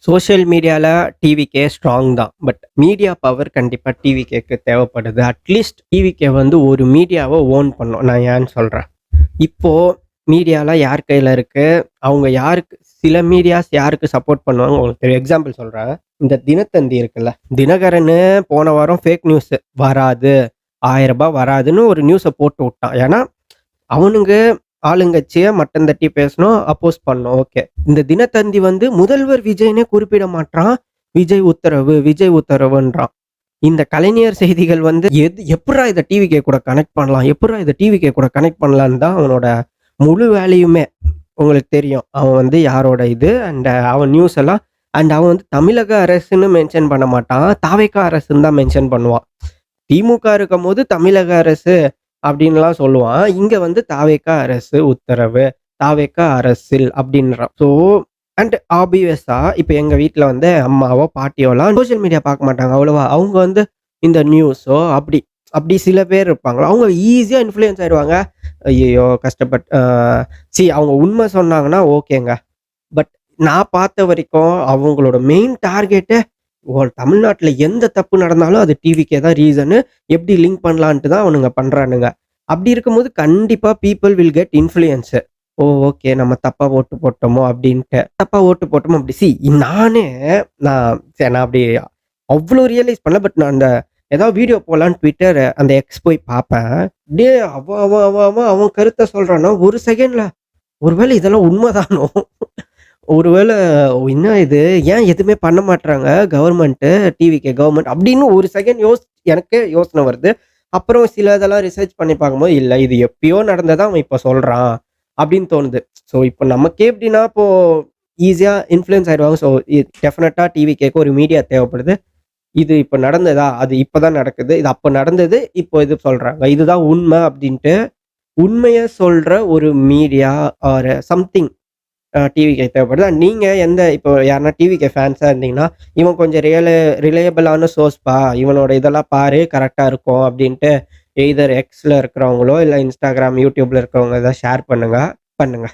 Social மீடியால TVK strong தான். But media power கண்டிப்பா டிவிகேக்கு தேவைப்படுது. அட்லீஸ்ட் டிவிகே வந்து ஒரு மீடியாவ ஓன் பண்ணும். நான் ஏன்னு சொல்றேன். இப்போ மீடியாலாம் யார் கையில இருக்கு? அவங்க யாருக்கு சில மீடியாஸ் யாருக்கு சப்போர்ட் பண்ணுவாங்க உங்களுக்கு தெரியும். எக்ஸாம்பிள் சொல்றேன். இந்த தினத்தந்தி இருக்குல்ல. தினகரனு போன வாரம் ஃபேக் நியூஸ் வராது. ரூ. 1000 வராதுன்னு ஒரு நியூஸ போட்டு விட்டான். ஏன்னா, அவனுங்க ஆளுங்கட்சிய மட்டம் தட்டி பேசணும், அப்போஸ் பண்ணணும். ஓகே. இந்த தினத்தந்தி வந்து முதல்வர் விஜய்னே குறிப்பிட மாட்றான். விஜய் உத்தரவுன்றான். இந்த கலைஞர் செய்திகள் வந்து எப்புட்றா இத டிவிகே கூட கனெக்ட் பண்ணலாம்? எப்புட்றா இத டிவிகே கூட கனெக்ட் பண்ணலான்னு தான் அவனோட முழு வேலையுமே. உங்களுக்கு தெரியும். அவன் வந்து யாரோட இது அவன் நியூஸ் எல்லாம் அவன் வந்து தமிழக அரசுன்னு மென்ஷன் பண்ண மாட்டான். தாவேக்கா அரசுன்னு தான் மென்ஷன் பண்ணுவான். திமுக இருக்கும்போது தமிழக அரசு அப்படின்லாம் சொல்லுவான். இங்க வந்து தாவேக்கா அரசு உத்தரவு, தாவேக்கா அரசில் அப்படின்றான். ஸோ ஆப்வியஸா இப்ப எங்க வீட்ல வந்து அம்மாவோ, பாட்டியோலாம் சோசியல் மீடியா பார்க்க மாட்டாங்க அவ்வளவா. அவங்க வந்து இந்த நியூஸோ அப்படி சில பேர் இருப்பாங்க. அவங்க ஈஸியா இன்ஃப்ளூயன்ஸ் ஆயிடுவாங்க. ஐயய்யோ! அவங்க உண்மை சொன்னாங்கன்னா ஓகேங்க. பட் நான் பார்த்த வரைக்கும் அவங்களோட மெயின் டார்கெட்டே தமிழ்நாட்டுல எந்த தப்பு நடந்தாலும் அது டிவிக்கே தான் ரீசனு. எப்படி லிங்க் பண்ணலான்ட்டு தான் அவனுங்க பண்றானுங்க. அப்படி இருக்கும்போது கண்டிப்பா people will get influence. Okay நம்ம தப்பா ஓட்டு போட்டோமோ அப்படின்ட்டு. தப்பா ஓட்டு போட்டோமோ அப்படி நான் அப்படி அவ்வளோ ரியலைஸ் பண்ணல. பட் நான் அந்த ஏதாவது வீடியோ போடலான்னு ட்விட்டர் அந்த எக்ஸ் போய் பார்ப்பேன். அப்படியே அவன் கருத்தை சொல்றான்னா ஒரு செகண்ட்ல ஒருவேளை இதெல்லாம் உண்மைதானோ? ஒருவேளை என்ன இது ஏன் எதுவுமே பண்ண மாட்றாங்க கவர்மெண்ட்டு, டிவிகே கவர்மெண்ட் அப்படின்னு ஒரு செகண்ட் எனக்கே யோசனை வருது. அப்புறம் சில இதெல்லாம் ரிசர்ச் பண்ணி பார்க்கும்போது, இல்ல இது எப்பயோ நடந்ததா அவன் இப்ப சொல்றான் அப்படின்னு தோணுது. ஸோ இப்போ நமக்கே எப்படின்னா இப்போ ஈஸியா இன்ஃப்ளூயன்ஸ் ஆயிடுவாங்க. ஸோ டெஃபினட்டா டிவிகேக்கு ஒரு மீடியா தேவைப்படுது. இது இப்ப நடந்ததா? அது இப்பதான் நடக்குது. இது அப்ப நடந்தது. இப்போ இது சொல்றாங்க. இதுதான் உண்மை அப்படின்ட்டு உண்மைய சொல்ற ஒரு மீடியா ஆர் சம்திங் டிவிகே தேவைப்படுது. நீங்க இப்போ யாருன்னா டிவிகே ஃபேன்ஸா இருந்தீங்கன்னா, இவன் கொஞ்சம் ரிலையபிளான சோர்ஸ்ப்பா. இவனோட இதெல்லாம் பாரு கரெக்ட்டா இருக்கும் அப்படின்ட்டு எய்தர் எக்ஸ்ல இருக்கிறவங்களோ, இல்ல இன்ஸ்டாகிராம், யூடியூப்ல இருக்கிறவங்க ஏதாவது ஷேர் பண்ணுங்க.